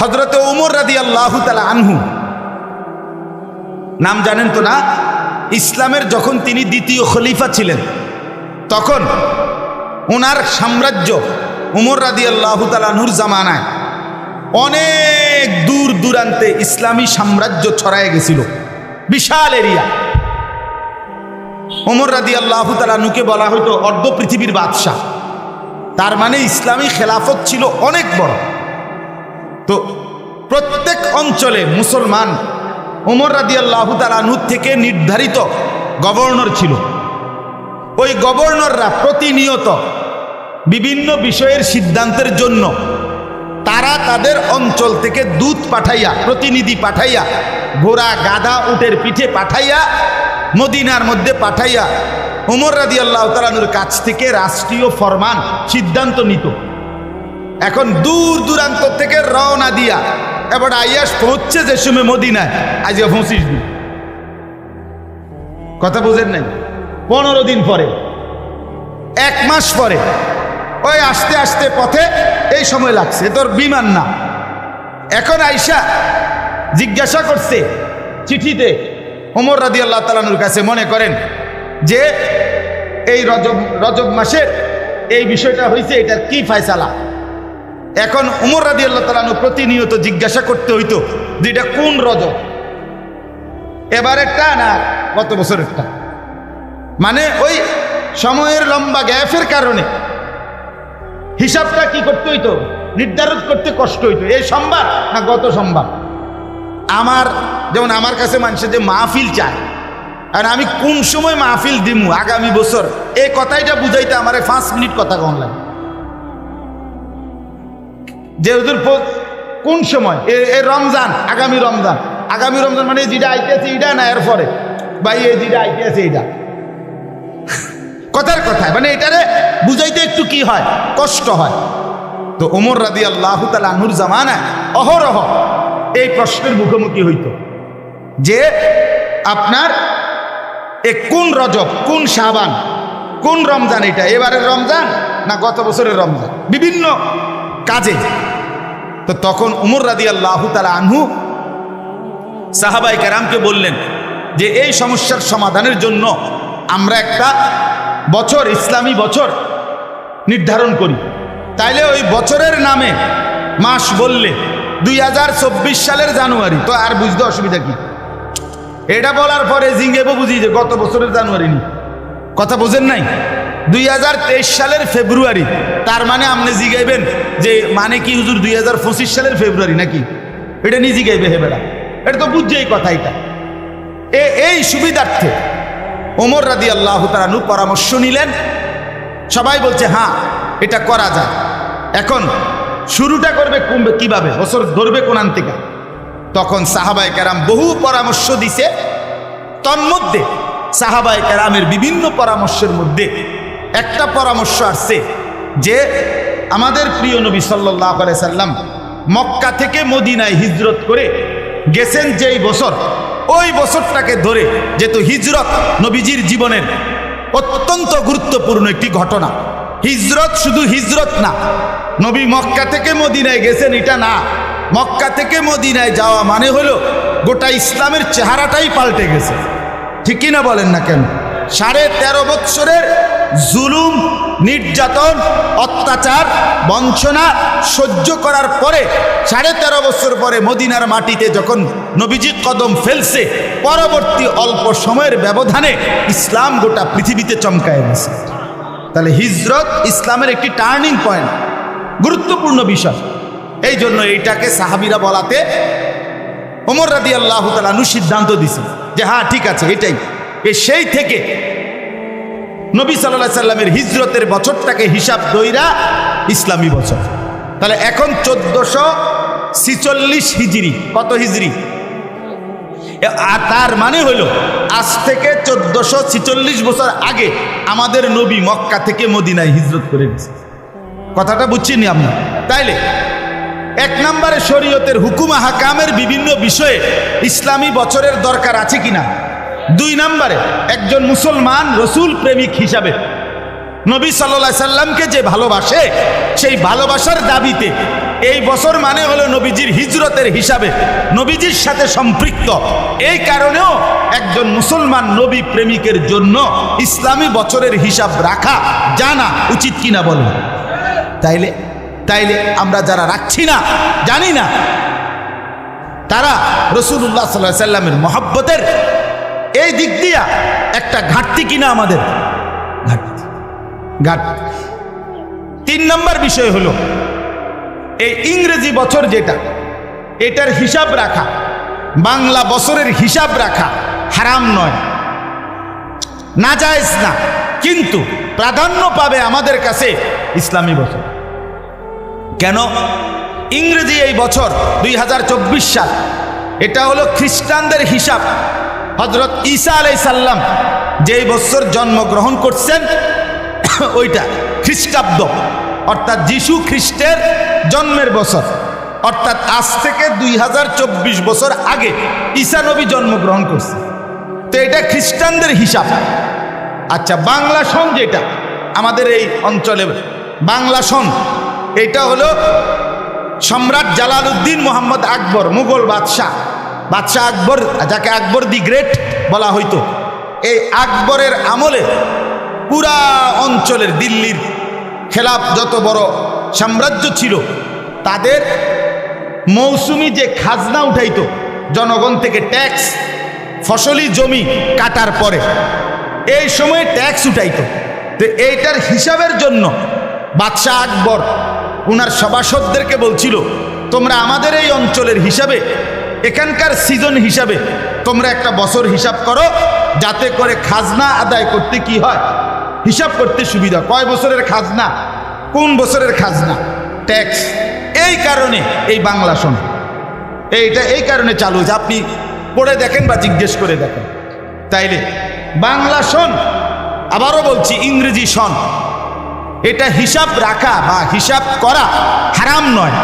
হযরতে ওমর রাদিয়াল্লাহু তাআলা আনহু, নাম জানেন তো না? ইসলামের যখন তিনি দ্বিতীয় খলিফা ছিলেন তখন ওনার সাম্রাজ্য ওমর রাদিয়াল্লাহু তাআলা আনহুর জামানায় অনেক দূর দূরান্তে ইসলামী সাম্রাজ্য ছড়ায় গেছিল, বিশাল এরিয়া। ওমর রাদিয়াল্লাহু তাআলা আনহুকে বলা হতো অর্ধ পৃথিবীর বাদশাহ। তার মানে ইসলামী খেলাফত ছিল অনেক বড়। তো প্রত্যেক অঞ্চলে মুসলমান ওমর রাদিয়াল্লাহু তাআলা আনহু থেকে নির্ধারিত গভর্নর ছিল। ওই গভর্নররা প্রতিনিয়ত বিভিন্ন বিষয়ের সিদ্ধান্তের জন্য তারা তাদের অঞ্চল থেকে দূত পাঠাইয়া, প্রতিনিধি পাঠাইয়া, ঘোড়া গাধা উটের পিঠে পাঠাইয়া, মদিনার মধ্যে পাঠাইয়া ওমর রাদিয়াল্লাহু তাআলা আনহুর কাছ থেকে রাষ্ট্রীয় ফরমান সিদ্ধান্ত নিত। এখন দূর দূরান্ত থেকে রওনা দিয়া এবার আইয়াস পৌঁছছে যে সময় মদিনায়, আজ 25 দিন, কথা বুঝেন নাই? 15 দিন পরে, 1 মাস পরে, ওই আস্তে আস্তে পথে এই সময় লাগছে, তোর বিমান না। এখন আইসা জিজ্ঞাসা করছে চিঠিতে ওমর রাদিয়াল্লাহু তাআলা আনহুর কাছে, মনে করেন যে এই রজব মাসের এই বিষয়টা হয়েছে, এটার কি ফয়সালা? এখন ওমর রাদিয়াল্লাহু তাআলা আনহু প্রতিনিয়ত জিজ্ঞাসা করতে হইতো যে এটা কোন রজব, এবারেরটা না গত বছরেরটা। মানে ওই সময়ের লম্বা গ্যাপের কারণে হিসাবটা কি করতে হইতো, নির্ধারণ করতে কষ্ট হইতো, এই সোমবার না গত সোমবার। যেমন আমার কাছে মানুষের যে মাহফিল চায়, আর আমি কোন সময় মাহফিল দিমু আগামী বছর, এই কথাইটা বুঝাইতে আমার 5 মিনিট কথা কম লাগে। যে হুজুর কোন সময়, এই রমজান, আগামী রমজান, আগামী রমজান মানে যেটা আইতেছে এইটা না এর পরে, ভাই এই যেটা আইতেছে এইটা, কথার কথায় মানে এটারে বুঝাইতে একটু কি হয়, কষ্ট হয়। তো ওমর রাদিয়াল্লাহু তাআলা আনহুর জামানায় অহরহ এই প্রশ্নের মুখোমুখি হইত যে আপনার কোন রজব, কোন শাবান, কোন রমজান, এটা এবারের রমজান না গত বছরের রমজান, বিভিন্ন কাজে। তো তখন ওমর রাদিয়াল্লাহু তাআলা আনহু সাহাবায়ে কেরামকে বললেন যে এই সমস্যার সমাধানের জন্য আমরা একটা বছর, ইসলামী বছর নির্ধারণ করি। তাইলে ওই বছরের নামে মাস বললে 2024 সালের জানুয়ারি, তো আর বুঝতে অসুবিধা কি? এটা বলার পরে জিঙ্গেবো বুঝি যে গত বছরের জানুয়ারি নি, কথা বোঝেন নাই? 2023 সালের ফেব্রুয়ারি, তার মানে আপনি জিগাইবেন যে মানে কি হুজুর 2025 সালের ফেব্রুয়ারি নাকি? এটা নি জিগাইবে হে বেড়া, এটা তো বুঝছে এই কথা। এটা এই সুবিধার্থে ওমর রাদিয়াল্লাহু তাআলা আনহু পরামর্শ নিলেন। সবাই বলছে হ্যাঁ এটা করা যায়। এখন শুরুটা করবে কিভাবে, বছর ধরবে কোন থেকে? তখন সাহাবায়ে কেরাম বহু পরামর্শ দিছে। তন্মধ্যে সাহাবায়ে কেরামের বিভিন্ন পরামর্শের মধ্যে একটা পরামর্শ আসছে যে আমাদের প্রিয় নবী সাল্লাল্লাহু আলাইহি সাল্লাম মক্কা থেকে মদিনায় হিজরত করে গেছেন যেই বছর, ওই বছরটাকে ধরে, যেহেতু হিজরত নবীজির জীবনের অত্যন্ত গুরুত্বপূর্ণ একটি ঘটনা। হিজরত শুধু হিজরত না, নবী মক্কা থেকে মদিনায় গেছেন এটা না, মক্কা থেকে মদিনায় যাওয়া মানে হলো গোটা ইসলামের চেহারাটাই পাল্টে গেছে। ঠিকই না বলেন না কেন? 13.5 বৎসরের জুলুম, নির্যাতন, অত্যাচার, বঞ্চনা সহ্য করার পরে 13.5 বছর পরে মদিনার মাটিতে যখন নবীজি কদম ফেলছে, পরবর্তী অল্প সময়ের ব্যবধানে ইসলাম গোটা পৃথিবীতে চমকায় গেছে। তাহলে হিজরত ইসলামের একটি টার্নিং পয়েন্ট, গুরুত্বপূর্ণ বিষয়। এই জন্য এইটাকে সাহাবীরা বলাতে ওমর রাদিয়াল্লাহু তাআলা আনহু সিদ্ধান্ত দিয়েছেন যে হ্যাঁ ঠিক আছে এটাই। সেই থেকে নবী সাল্লাল্লাহু আলাইহি সাল্লামের হিজরতের বছরটাকে হিসাব দইরা ইসলামী বছর। তাহলে এখন 1446 হিজরি, কত হিজরি? আর তার মানে হলো আজ থেকে 1446 বছর আগে আমাদের নবী মক্কা থেকে মদিনায় হিজরত করে গেছে। কথাটা বুঝছেন আপনার? তাইলে 1 নম্বরে শরীয়তের হুকুম আহকামের বিভিন্ন বিষয়ে ইসলামী বছরের দরকার আছে কিনা। 2 নম্বরে একজন মুসলমান রসুল প্রেমিক হিসাবে নবী সাল্লাল্লাহু আলাইহি সাল্লামকে যে ভালোবাসে, সেই ভালোবাসার দাবিতে এই বছর মানে হলো নবীজির হিজরতের হিসাবে, নবীজির সাথে সম্পৃক্ত। এই কারণেও একজন মুসলমান নবী প্রেমিকের জন্য ইসলামী বছরের হিসাব রাখা জানা উচিত কিনা বলেন? তাইলে আমরা যারা রাখছি না, জানি না, তারা রাসূলুল্লাহ সাল্লাল্লাহু আলাইহি সাল্লামের মহব্বতের এই দিক দিয়া একটা ঘাটতি কিনা আমাদের? ঘাটতি। 3 নম্বর বিষয় হলো এই ইংরেজি বছর যেটা, এটার হিসাব রাখা, বাংলা বছরের হিসাব রাখা হারাম নয়, নাজায়েজ না, কিন্তু প্রাধান্য পাবে আমাদের কাছে ইসলামী বছর। কেন? ইংরেজি এই বছর 2024 সাল, এটা হলো খ্রিস্টানদের হিসাব। হযরত ঈসা আলাইহিস সালাম যেই বছর জন্মগ্রহণ করছেন ওইটা খ্রিস্টাব্দ, অর্থাৎ যিশু খ্রিস্টের জন্মের বছর, অর্থাৎ আজ থেকে 2024 বছর আগে ঈসা নবী জন্মগ্রহণ করছে। তো এটা খ্রিস্টানদের হিসাব। আচ্ছা, বাংলা সন যেটা আমাদের এই অঞ্চলে বাংলা সন, এটা হলো সম্রাট জালালউদ্দিন মোহাম্মদ আকবর, মুঘল বাদশাহ আকবর, যাকে আকবর দি গ্রেট বলা হইতো, এই আকবরের আমলে পুরা অঞ্চলের দিল্লির খেলাফ যত বড় সাম্রাজ্য ছিল, তাদের মৌসুমি যে খাজনা উঠাইতো জনগণ থেকে, ট্যাক্স, ফসলি জমি কাটার পরে এই সময় ট্যাক্স উঠাইতো। তো এইটার হিসাবের জন্য বাদশাহ আকবর উনার সভাসদদেরকে বলছিল, তোমরা আমাদের এই অঞ্চলের হিসাবে, এখানকার সিজন হিসাবে তোমরা একটা বছর হিসাব করো, যাতে করে খাজনা আদায় করতে কি হয়, হিসাব করতে সুবিধা। কয় বছরের খাজনা, কোন বছরের খাজনা, ট্যাক্স। এই কারণে এই বাংলা সন, এইটা এই কারণে চালু হয়েছে। আপনি পড়ে দেখেন বা জিজ্ঞেস করে দেখেন। তাইলে বাংলা সন, আবারও বলছি ইংরেজি সন, এটা হিসাব রাখা বা হিসাব করা হারাম নয়,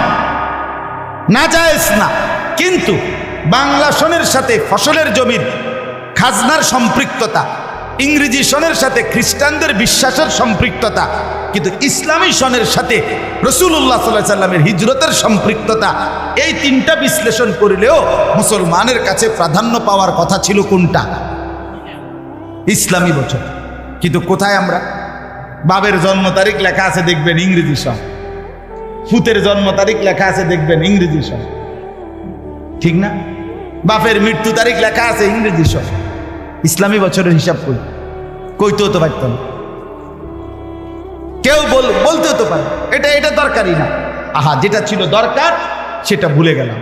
নাজায়েজ না, কিন্তু বাংলা সনের সাথে ফসলের জমির খাজনার সম্পৃক্ততা, ইংরেজি সনের সাথে খ্রিস্টানদের বিশ্বাসের সম্পৃক্ততা, কিন্তু ইসলামী সনের সাথে রাসূলুল্লাহ সাল্লাল্লাহু আলাইহি সাল্লামের হিজরতের সম্পৃক্ততা, এই তিনটা বিশ্লেষণ করলেও মুসলমানের কাছে প্রাধান্য পাওয়ার কথা ছিল কোনটা? ইসলামী বছর। কিন্তু কোথায় আমরা? বাবের জন্ম তারিখ লেখা আছে দেখবেন ইংরেজি সন, ফুতের জন্ম তারিখ লেখা আছে দেখবেন ইংরেজি সন, ঠিক না? বাপের মৃত্যু তারিখ লেখা আছে ইংরেজি সন। ইসলামী বছরের হিসাব করি, কইতেও তো পারত না, কেউ বলতেও তো পারে এটা দরকারই না। আহা, যেটা ছিল দরকার সেটা ভুলে গেলাম,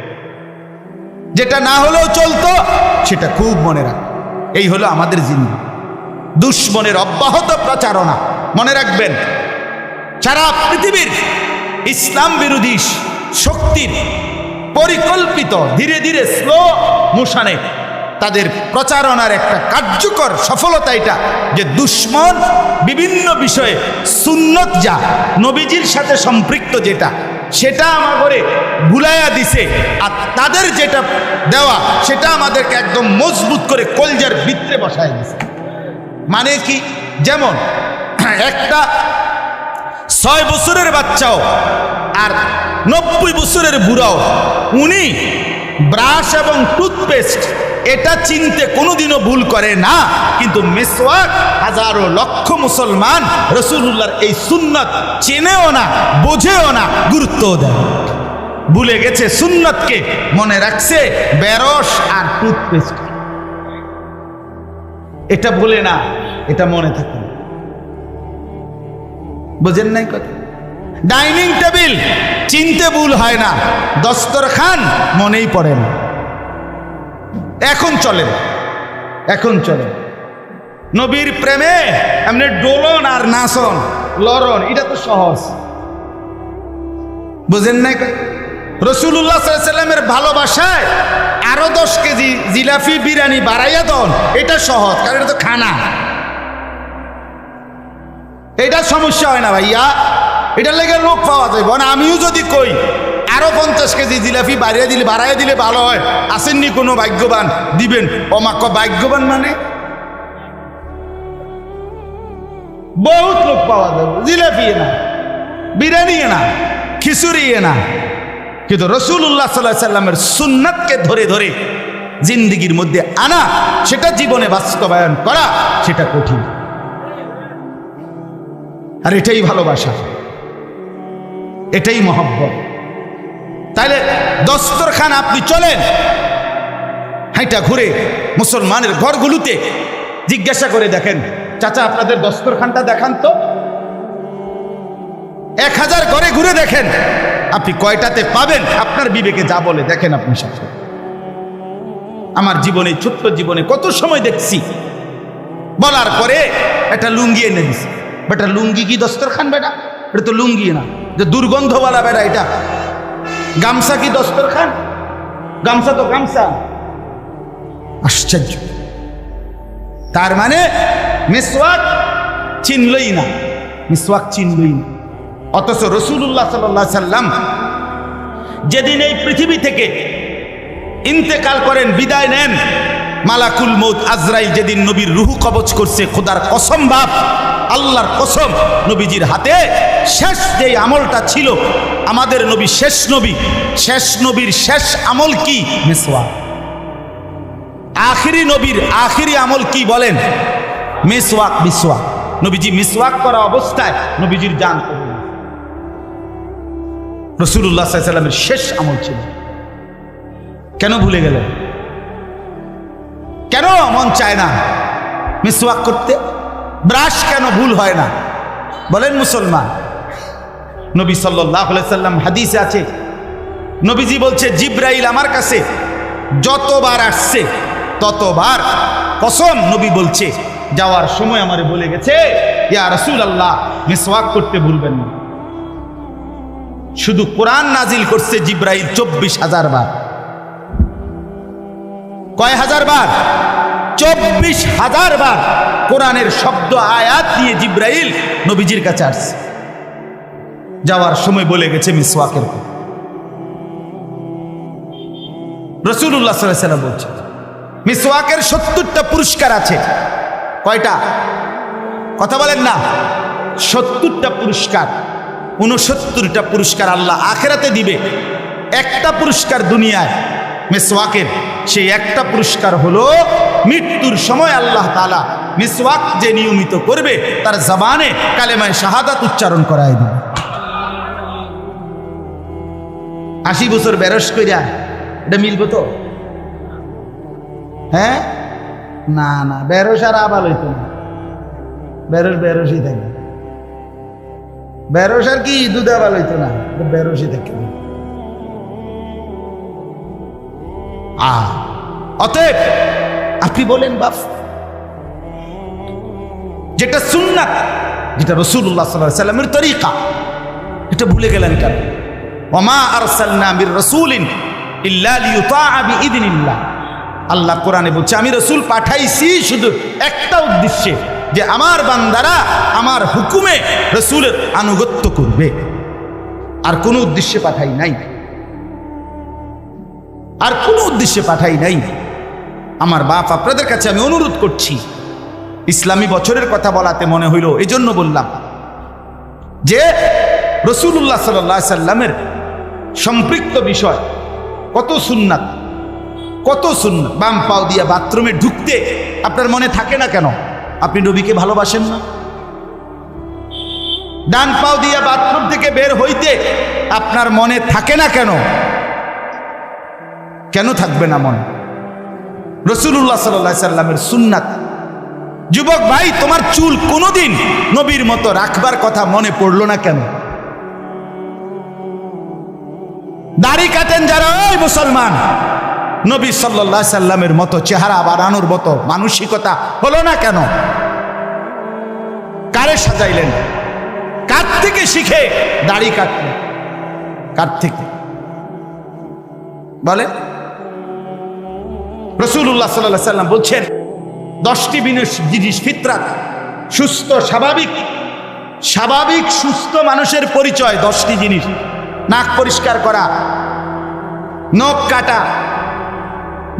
যেটা না হলেও চলতো সেটা খুব মনে রাখ। এই হলো আমাদের জিনিস। দুশ্মনের অব্যাহত প্রচারণা, মনে রাখবেন, সারা পৃথিবীর ইসলাম বিরোধী শক্তির পরিকল্পিত ধীরে ধীরে স্লো মোশনে তাদের প্রচারণার একটা কার্যকর সফলতা এটা, যে দুশ্মন বিভিন্ন বিষয়ে সুন্নত, যা নবীজির সাথে সম্পৃক্ত যেটা, সেটা আমাদের ভুলাইয়া দিছে, আর তাদের যেটা দেওয়া সেটা আমাদেরকে একদম মজবুত করে কলজার ভিতরে বসায় দিছে। মানে কি? যেমন একটা 6 বছরের বাচ্চাও আর 90 বছরের বুড়াও, উনি ব্রাশ এবং টুথপেস্ট এটা চিনতে কোনোদিনও ভুল করে না, কিন্তু মিসওয়াক হাজারো লক্ষ মুসলমান রাসূলুল্লাহর এই সুন্নাত চেনেও না, বোঝেও না, গুরুত্বও দেয়, ভুলে গেছে। সুন্নাতকে মনে রাখছে বেরস আর টুথপেস্ট, এটা ভুলে না, এটা মনে থাকে। বোঝেন নাই কথা? ডাইনিং টেবিল চিনতে ভুল হয় না, দস্তরখান মনেই পড়ে না। এখন চলে নবীর প্রেমে এমনি ডোলন আর নাচন লরণ, এটা তো সহজ। বুঝেন নাই? রাসূলুল্লাহ সাল্লাল্লাহু আলাইহি সাল্লামের ভালোবাসায় আরো 10 কেজি জিলাপি বিরিয়ানি বাড়াইয়া দন, এটা সহজ, কারণ এটা তো খানা, এটা সমস্যা হয় না ভাইয়া, এটার লেগে লোক পাওয়া যাবে না। আমিও যদি কই আরো 50 কেজি জিলাপি বাড়াইয়া দিলে ভালো হয়, আসেননি কোনো ভাগ্যবান দিবেন? অমাক ভাগ্যবান মানে বহুত লোক পাওয়া যাবে, জিলাপি না, বিরিয়ানি না, খিচুড়ি না, কিন্তু রাসূলুল্লাহ সাল্লাল্লাহু আলাইহি সাল্লামের সুন্নাতকে ধরে ধরে জিন্দেগির মধ্যে আনা, সেটা জীবনে বাস্তবায়ন করা, সেটা কঠিন। আর এটাই ভালোবাসা, এটাই মহব্বত। তাইলে দস্তরখান আপনি চলেন, হাইটা ঘুরে মুসলমানের ঘরগুলোতে জিজ্ঞাসা করে দেখেন, চাচা আপনাদের দস্তরখানটা দেখান তো। 1000 ঘরে ঘুরে দেখেন, আপনি কয়টাতে পাবেন আপনার বিবেকে যা বলে দেখেন আপনি সাথে। আমার জীবনে, ছোট্ট জীবনে কত সময় দেখছি বলার পরে একটা লুঙ্গি এনে দিছি। বেটা লুঙ্গি কি দস্তরখান? বেটা এটা তো লুঙ্গি না, যে দুর্গন্ধওয়ালা বেটা এটা। গামছা কি দস্তরখান? গামছা তো গামছা। আশ্চর্য। তার মানে মিসওয়াক চিনলই না, মিসওয়াক চিনলই না। অথচ রাসূলুল্লাহ সাল্লাল্লাহু আলাইহি সাল্লাম যেদিন এই পৃথিবী থেকে ইন্তেকাল করেন, বিদায় নেন, মালাকুল মউত আজরাইল যেদিন নবীর রূহ কবজ করছে, খোদার কসম বাপ, আল্লাহর কসম, নবীজির হাতে শেষ যেই আমলটা ছিল, আমাদের নবী শেষ নবী, শেষ নবীর শেষ আমল কি? মিসওয়াক। আখিরি নবীর আখিরি আমল কি বলেন? মিসওয়াক। মিসওয়াক। নবীজি মিসওয়াক করা অবস্থায় নবীজির জান চলে গেছে। রাসূলুল্লাহ সাল্লাল্লাহু আলাইহি সাল্লামের শেষ আমল ছিল। কেন ভুলে গেলেন? কেন মন চায় না মিসওয়াক করতে? ব্রাশ কেন ভুল হয় না বলেন মুসলমান? নবী সাল্লাল্লাহু আলাইহি সাল্লাম হাদিসে আছে, নবীজি বলছে, জিবরাইল আমার কাছে যতবার আসছে ততবার কসম নবী বলছে, যাওয়ার সময় আমারে বলে গেছে, ইয়া রাসূলুল্লাহ মিসওয়াক করতে ভুলবেন না। শুধু কোরআন নাজিল করছে জিবরাইল 24,000 বার। কয় হাজার বার? 24,000 বার কোরআনের শব্দ আয়াত নিয়ে জিবরাইল নবীজির কাছে আসছে। যাওয়ার সময় বলে গেছে মিসওয়াকের কথা। রাসূলুল্লাহ সাল্লাল্লাহু আলাইহি সাল্লাম বলছে, মিসওয়াকের 70টা পুরস্কার আছে। কয়টা? কথা বলেন না। 70টা পুরস্কার। 69টা পুরস্কার আল্লাহ আখিরাতে দিবে। একটা পুরস্কার দুনিয়ায় মিসওয়াকের, সেই একটা পুরস্কার হলো মৃত্যুর সময় আল্লাহ তাআলা মিসওয়াক যে নিয়মিত করবে তার জবানে কালেমায়ে শাহাদাত উচ্চারণ করায় দিবে। 80 বছর বেরস কইরা এটা মিলবো তো? হ্যাঁ, না না, বেরস আর আবাল হইতো না। বেরস বেরসই থাকে। বেরস আর কি দুধ আবাল হইতো না, বেরসই থাকে। অতএব আপনি বলেন বাপ, যেটা সুন্নাত, যেটা রাসূলুল্লাহ সাল্লাল্লাহু আলাইহি সাল্লামের তরিকা, এটা ভুলে গেলেন কেন? ওমা আরসালনা মির রাসূলিন ইল্লা লিইউতাআ বিইذনিল্লাহ। আল্লাহ কোরআনে বলছে, আমি রাসূল পাঠাইছি শুধু একটা উদ্দেশ্যে, যে আমার বান্দারা আমার হুকুমে রাসূলের আনুগত্য করবে। আর কোনো উদ্দেশ্যে পাঠাই নাই, আর কোনো উদ্দেশ্যে পাঠাই নাই। আমার বাপ, আপনাদের কাছে আমি অনুরোধ করছি, ইসলামী বছরের কথা বলাতে মনে হইল, এই জন্য বললাম যে রাসূলুল্লাহ সাল্লাল্লাহু আলাইহি সাল্লামের সম্পৃক্ত বিষয় কত সুন্নাত, কত সুন্নাত। বাম পাও দিয়া বাথরুমে ঢুকতে আপনার মনে থাকে না কেন? আপনি নবীকে ভালোবাসেন না? ডান পাও দিয়া বাথরুম থেকে বের হইতে আপনার মনে থাকে না কেন? কেন থাকবে না মনে? রাসূলুল্লাহ সাল্লাল্লাহু আলাইহি সাল্লামের সুন্নাত। যুবক ভাই, তোমার চুল কোনোদিন নবীর মতো রাখবার কথা মনে পড়লো না কেন? দাড়ি কাটেন যারা, ওই মুসলমান, নবী সাল্লাল্লাহু আলাইহি সাল্লামের মতো চেহারা বানানোর মতো মানসিকতা হলো না কেন? কারে সাজাইলেন? কার থেকে শিখে দাড়ি কাটলেন? কার থেকে বলেন? রাসূলুল্লাহ সাল্লাল্লাহু আলাইহি সাল্লাম বলছেন, 10টি জিনিস ফিতরাত, সুস্থ স্বাভাবিক স্বাভাবিক সুস্থ মানুষের পরিচয়। 10টি জিনিস: নাক পরিষ্কার করা, নখ কাটা,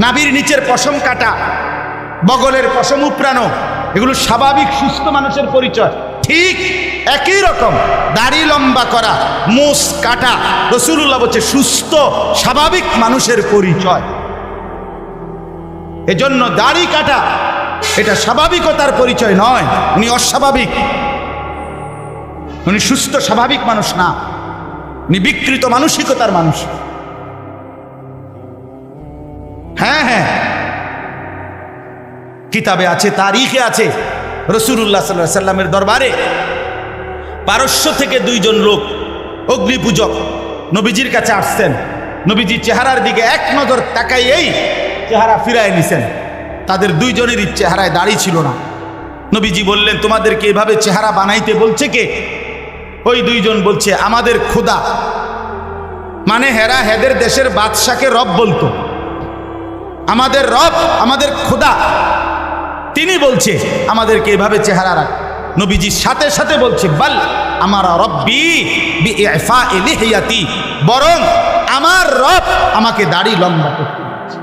নাভির নিচের পশম কাটা, বগলের পশম উপড়ানো, এগুলো স্বাভাবিক সুস্থ মানুষের পরিচয়। ঠিক একই রকম দাড়ি লম্বা করা, মুছ কাটা, রাসূলুল্লাহ বলছে সুস্থ স্বাভাবিক মানুষের পরিচয়। এজন্য দাড়ি কাটা এটা স্বাভাবিকতার পরিচয় নয়, উনি অস্বাভাবিক, উনি সুস্থ স্বাভাবিক মানুষ না, উনি বিকৃত মানসিকতার মানুষ। হ্যাঁ হ্যাঁ, কিতাবে আছে, তারিখে আছে, রাসূলুল্লাহ সাল্লাল্লাহু আলাইহি সাল্লামের দরবারে পারস্য থেকে দুইজন লোক অগ্নিপূজক নবীজির কাছে আসছেন। নবীজির চেহারার দিকে এক নজর তাকাইয়েই চেহারা ফিরায় নিছেন। তাদের দুইজনেরই চেহারায় দাড়ি ছিল না। নবীজি বললেন, তোমাদেরকে এভাবে চেহারা বানাইতে বলছে কে? ওই দুইজন বলছে, আমাদের খোদা। মানে হেরা হেদের দেশের বাদশাকে রব বলতো। আমাদের রব, আমাদের খোদা, তিনি বলছে আমাদেরকে এভাবে চেহারা রাখ। নবীজির সাথে সাথে বলছে, বাল আমার রব্বি বিইফা'i লিহিয়াতি, বরং আমার রব আমাকে দাড়ি লম্বা করতে বলছে।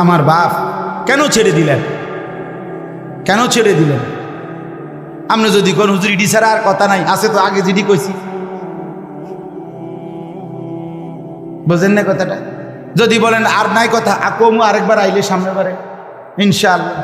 আমার বাপ কেন ছেড়ে দিলেন? কেন ছেড়ে দিলেন? আপনি যদি কোন হুজুর ইডি ছাড়া আর কথা নাই, আছে তো আগে যেটি কইছি, বুঝেন না কথাটা? যদি বলেন আর নাই কথা, আকমু আরেকবার আইলে সামনে বারে ইনশাআল্লাহ।